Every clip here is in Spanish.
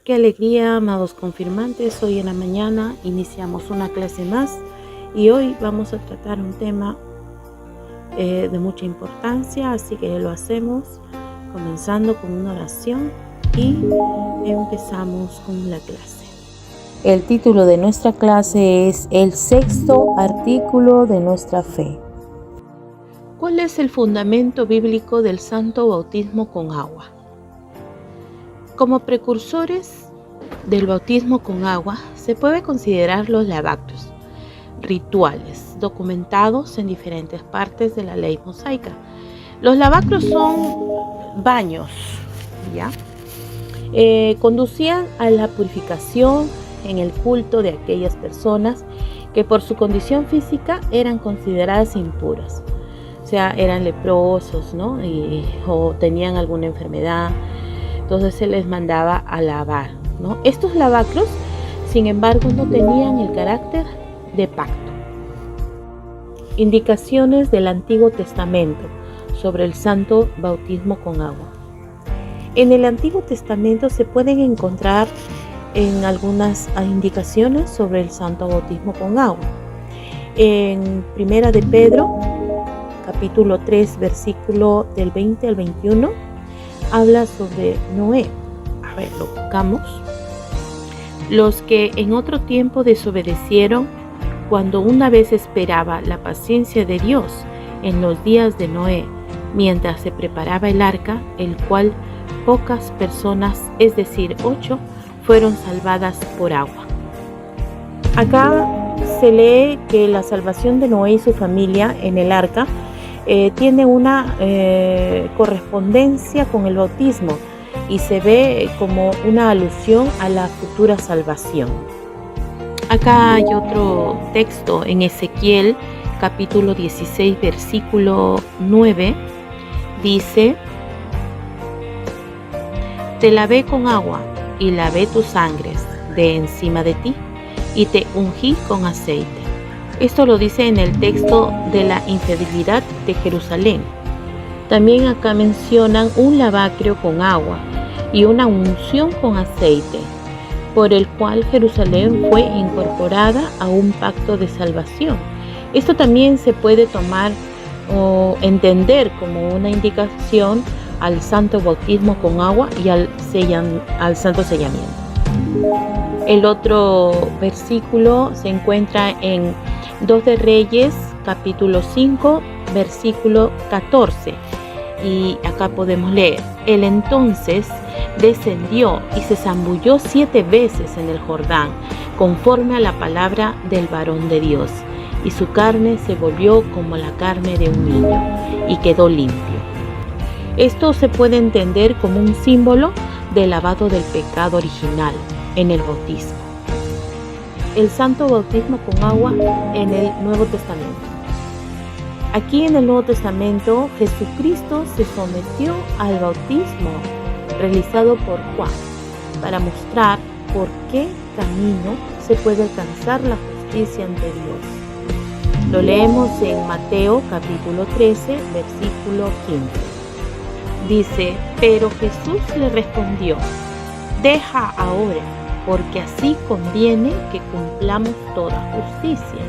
Qué alegría, amados confirmantes. Hoy en la mañana iniciamos una clase más y hoy vamos a tratar un tema de mucha importancia, así que lo hacemos comenzando con una oración y empezamos con la clase. El título de nuestra clase es El sexto artículo de nuestra fe. ¿Cuál es el fundamento bíblico del santo bautismo con agua? Como precursores del bautismo con agua, se puede considerar los lavacros, rituales documentados en diferentes partes de la ley mosaica. Los lavacros son baños, ¿ya? Conducían a la purificación en el culto de aquellas personas que por su condición física eran consideradas impuras, o sea, eran leprosos, ¿no? O tenían alguna enfermedad. Entonces se les mandaba a lavar, ¿no? Estos lavacros, sin embargo, no tenían el carácter de pacto. Indicaciones del Antiguo Testamento sobre el santo bautismo con agua. En el Antiguo Testamento se pueden encontrar en algunas indicaciones sobre el santo bautismo con agua. En Primera de Pedro, capítulo 3, versículo del 20 al 21, habla sobre Noé. A ver, lo buscamos. Los que en otro tiempo desobedecieron, cuando una vez esperaba la paciencia de Dios en los días de Noé, mientras se preparaba el arca, el cual pocas personas, es decir, 8, fueron salvadas por agua. Acá se lee que la salvación de Noé y su familia en el arca tiene una correspondencia con el bautismo y se ve como una alusión a la futura salvación. Acá hay otro texto en Ezequiel capítulo 16 versículo 9, dice: te lavé con agua y lavé tus sangres de encima de ti y te ungí con aceite. Esto lo dice en el texto de la infidelidad de Jerusalén. También acá mencionan un lavacro con agua y una unción con aceite, por el cual Jerusalén fue incorporada a un pacto de salvación. Esto también se puede tomar o entender como una indicación al santo bautismo con agua y al santo sellamiento. El otro versículo se encuentra en 2 de Reyes, capítulo 5, versículo 14. Y acá podemos leer: él entonces descendió y se zambulló 7 veces en el Jordán, conforme a la palabra del varón de Dios, y su carne se volvió como la carne de un niño, y quedó limpio. Esto se puede entender como un símbolo del lavado del pecado original en el bautismo. El santo bautismo con agua en el Nuevo Testamento. Aquí en el Nuevo Testamento, Jesucristo se sometió al bautismo realizado por Juan para mostrar por qué camino se puede alcanzar la justicia ante Dios. Lo leemos en Mateo capítulo 13, versículo 15. Dice: pero Jesús le respondió: deja ahora, porque así conviene que cumplamos toda justicia.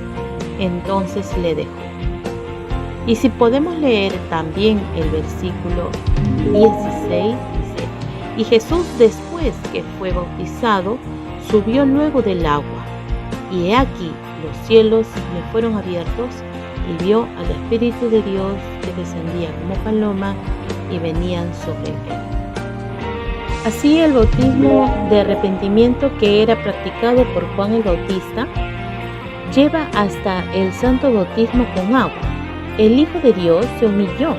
Entonces le dejó. Y si podemos leer también el versículo 16, dice: y Jesús, después que fue bautizado, subió luego del agua, y he aquí los cielos le fueron abiertos, y vio al Espíritu de Dios que descendía como paloma y venían sobre él. Así, el bautismo de arrepentimiento que era practicado por Juan el Bautista lleva hasta el santo bautismo con agua. El Hijo de Dios se humilló,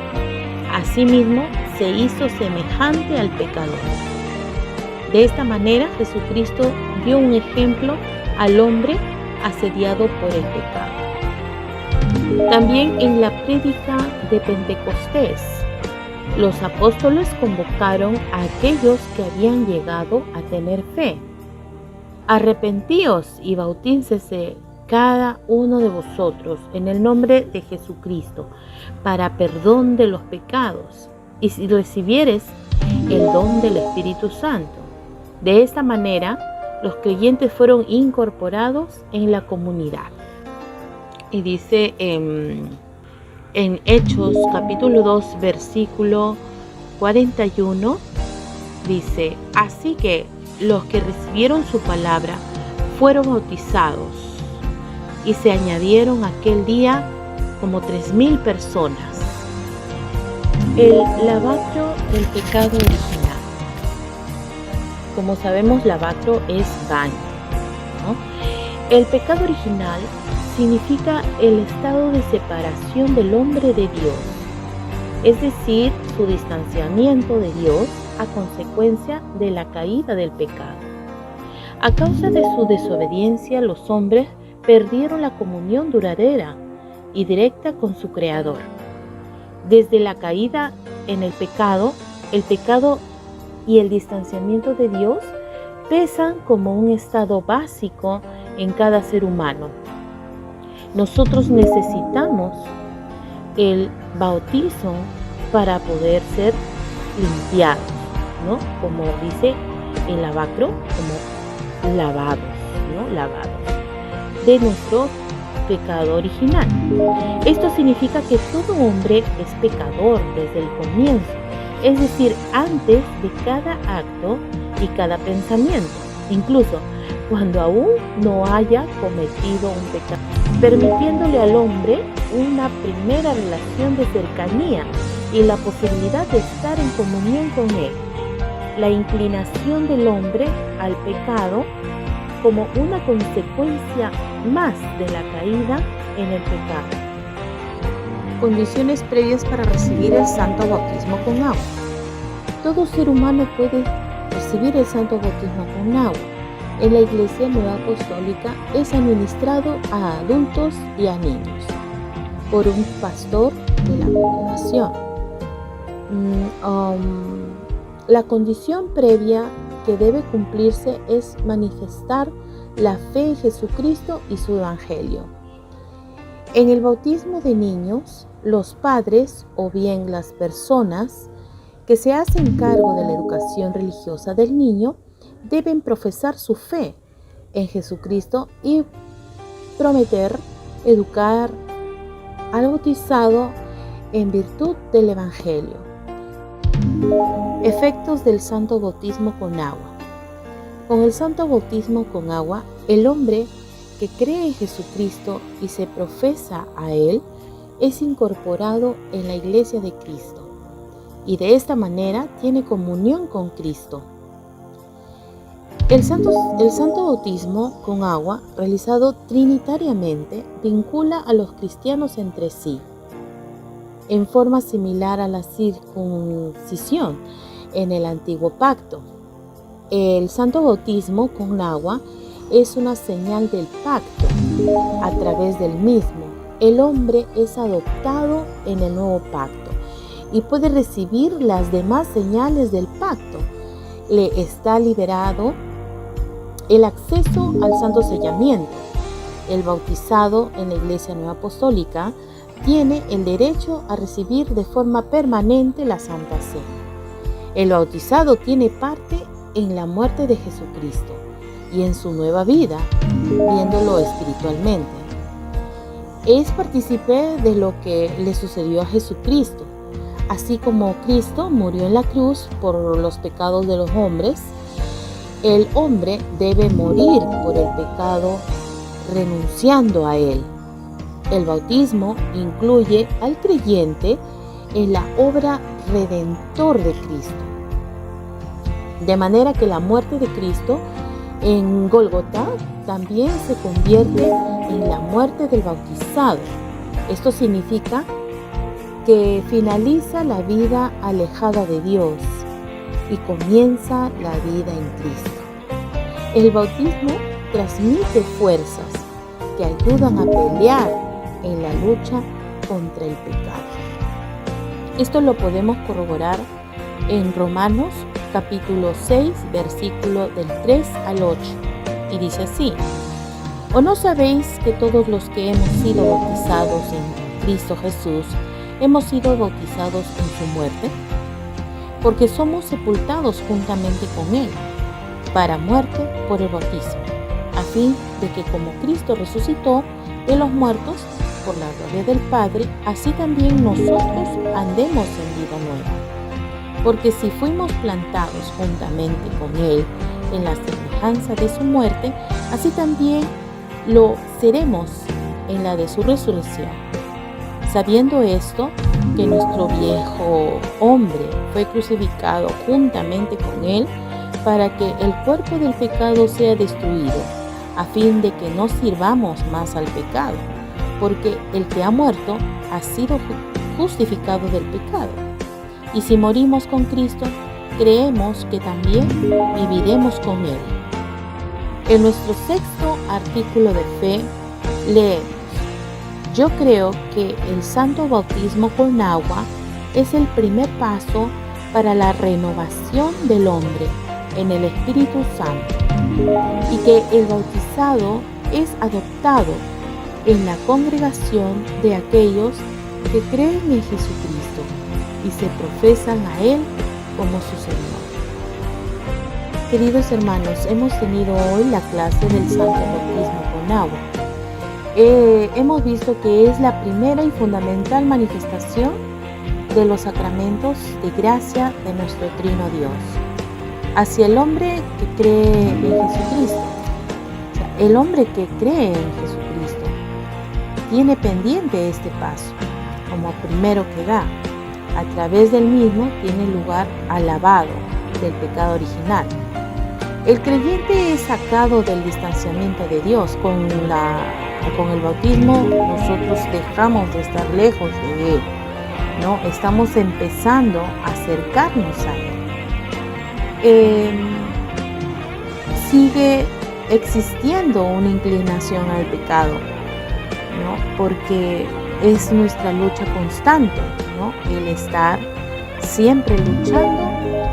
asimismo se hizo semejante al pecador. De esta manera, Jesucristo dio un ejemplo al hombre asediado por el pecado. También en la prédica de Pentecostés, los apóstoles convocaron a aquellos que habían llegado a tener fe: arrepentíos y bautícese cada uno de vosotros en el nombre de Jesucristo para perdón de los pecados, y si recibieres el don del Espíritu Santo. De esta manera, los creyentes fueron incorporados en la comunidad. Y dice en Hechos capítulo 2, versículo 41, dice: así que los que recibieron su palabra fueron bautizados, y se añadieron aquel día como 3,000 personas. El lavacro del pecado original. Como sabemos, lavacro es baño, ¿no? El pecado original significa el estado de separación del hombre de Dios, es decir, su distanciamiento de Dios a consecuencia de la caída del pecado. A causa de su desobediencia, los hombres perdieron la comunión duradera y directa con su Creador. Desde la caída en el pecado y el distanciamiento de Dios pesan como un estado básico en cada ser humano. Nosotros necesitamos el bautizo para poder ser limpiados, ¿no? Como dice el lavacro, como lavados, ¿no? Lavados de nuestro pecado original. Esto significa que todo hombre es pecador desde el comienzo, es decir, antes de cada acto y cada pensamiento, incluso cuando aún no haya cometido un pecado, permitiéndole al hombre una primera relación de cercanía y la posibilidad de estar en comunión con él. La inclinación del hombre al pecado como una consecuencia más de la caída en el pecado. Condiciones previas para recibir el santo bautismo con agua. Todo ser humano puede recibir el santo bautismo con agua. En la Iglesia Nueva Apostólica es administrado a adultos y a niños por un pastor de la congregación. La condición previa que debe cumplirse es manifestar la fe en Jesucristo y su Evangelio. En el bautismo de niños, los padres o bien las personas que se hacen cargo de la educación religiosa del niño deben profesar su fe en Jesucristo y prometer educar al bautizado en virtud del Evangelio. Efectos del santo bautismo con agua. Con el santo bautismo con agua, el hombre que cree en Jesucristo y se profesa a Él es incorporado en la iglesia de Cristo y de esta manera tiene comunión con Cristo. El santo bautismo con agua, realizado trinitariamente, vincula a los cristianos entre sí, en forma similar a la circuncisión en el antiguo pacto. El santo bautismo con agua es una señal del pacto. A través del mismo, el hombre es adoptado en el nuevo pacto y puede recibir las demás señales del pacto. Le está liberado el acceso al santo sellamiento. El bautizado en la Iglesia Nueva Apostólica tiene el derecho a recibir de forma permanente la Santa Cena. El bautizado tiene parte en la muerte de Jesucristo y en su nueva vida, viéndolo espiritualmente. Es partícipe de lo que le sucedió a Jesucristo. Así como Cristo murió en la cruz por los pecados de los hombres, el hombre debe morir por el pecado renunciando a él. El bautismo incluye al creyente en la obra redentor de Cristo. De manera que la muerte de Cristo en Gólgota también se convierte en la muerte del bautizado. Esto significa que finaliza la vida alejada de Dios y comienza la vida en Cristo. El bautismo transmite fuerzas que ayudan a pelear en la lucha contra el pecado. Esto lo podemos corroborar en Romanos capítulo 6, versículo del 3 al 8, y dice así: ¿O no sabéis que todos los que hemos sido bautizados en Cristo Jesús hemos sido bautizados en su muerte? Porque somos sepultados juntamente con Él, para muerte por el bautismo, a fin de que como Cristo resucitó de los muertos por la gloria del Padre, así también nosotros andemos en vida nueva. Porque si fuimos plantados juntamente con Él en la semejanza de su muerte, así también lo seremos en la de su resurrección. Sabiendo esto, que nuestro viejo hombre fue crucificado juntamente con Él, para que el cuerpo del pecado sea destruido, a fin de que no sirvamos más al pecado, porque el que ha muerto ha sido justificado del pecado. Y si morimos con Cristo, creemos que también viviremos con Él. En nuestro sexto artículo de fe leemos: yo creo que el santo bautismo con agua es el primer paso para la renovación del hombre en el Espíritu Santo, y que el bautizado es adoptado en la congregación de aquellos que creen en Jesucristo y se profesan a Él como su Señor. Queridos hermanos, hemos tenido hoy la clase del santo bautismo con agua. Hemos visto que es la primera y fundamental manifestación de los sacramentos de gracia de nuestro Trino Dios hacia el hombre que cree en Jesucristo. O sea, el hombre que cree en Jesucristo tiene pendiente este paso como primero que da. A través del mismo tiene lugar al lavado del pecado original. El creyente es sacado del distanciamiento de Dios. Con el bautismo nosotros dejamos de estar lejos de Él, ¿no? Estamos empezando a acercarnos a Él. Sigue existiendo una inclinación al pecado, ¿no? Porque es nuestra lucha constante, ¿no? El estar siempre luchando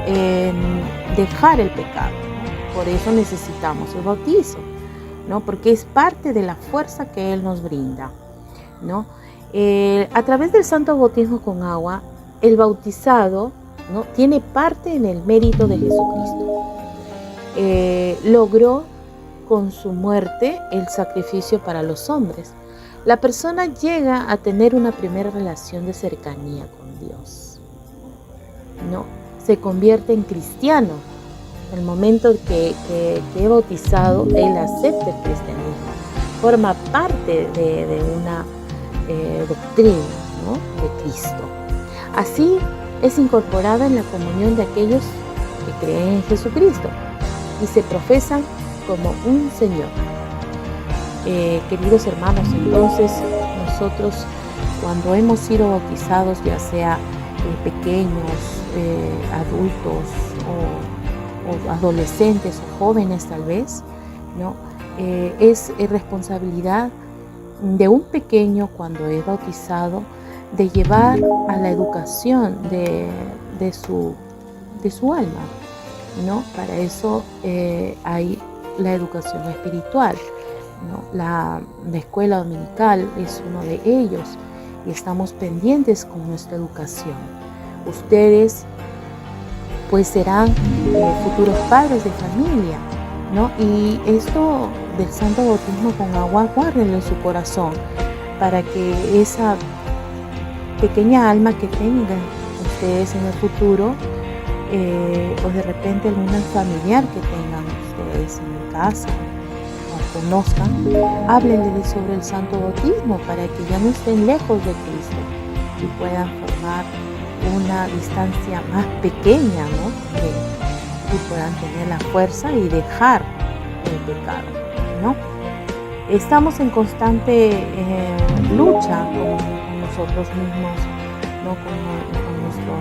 en dejar el pecado, ¿no? Por eso necesitamos el bautizo, ¿no? Porque es parte de la fuerza que Él nos brinda, ¿no? A través del santo bautismo con agua, el bautizado, ¿no?, tiene parte en el mérito de Jesucristo. Logró con su muerte el sacrificio para los hombres. La persona llega a tener una primera relación de cercanía con Dios, ¿no? Se convierte en cristiano. En el momento que he bautizado, él acepta el cristianismo. Forma parte de una doctrina, ¿no?, de Cristo. Así es incorporada en la comunión de aquellos que creen en Jesucristo y se profesan como un Señor. Queridos hermanos, entonces nosotros cuando hemos sido bautizados, ya sea pequeños, adultos o adolescentes o jóvenes tal vez, ¿no?, es responsabilidad de un pequeño cuando es bautizado de llevar a la educación de su alma, ¿no? Para eso hay la educación espiritual, ¿no? La escuela dominical es uno de ellos y estamos pendientes con nuestra educación. Ustedes pues serán futuros padres de familia, ¿no? Y esto del santo bautismo con agua, guárdenlo en su corazón para que esa pequeña alma que tengan ustedes en el futuro, o de repente algún familiar que tengan ustedes en casa o conozcan, háblenle sobre el santo bautismo para que ya no estén lejos de Cristo y puedan formar una distancia más pequeña, ¿no?, y puedan tener la fuerza y dejar el pecado, ¿no? Estamos en constante lucha con nosotros mismos, ¿no?, con nuestra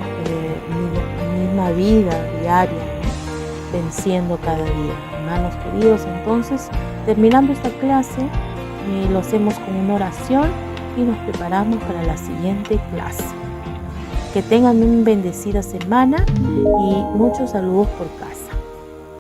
misma vida diaria, ¿no?, venciendo cada día. Hermanos queridos, entonces, terminando esta clase, lo hacemos con una oración y nos preparamos para la siguiente clase. Que tengan una bendecida semana y muchos saludos por acá.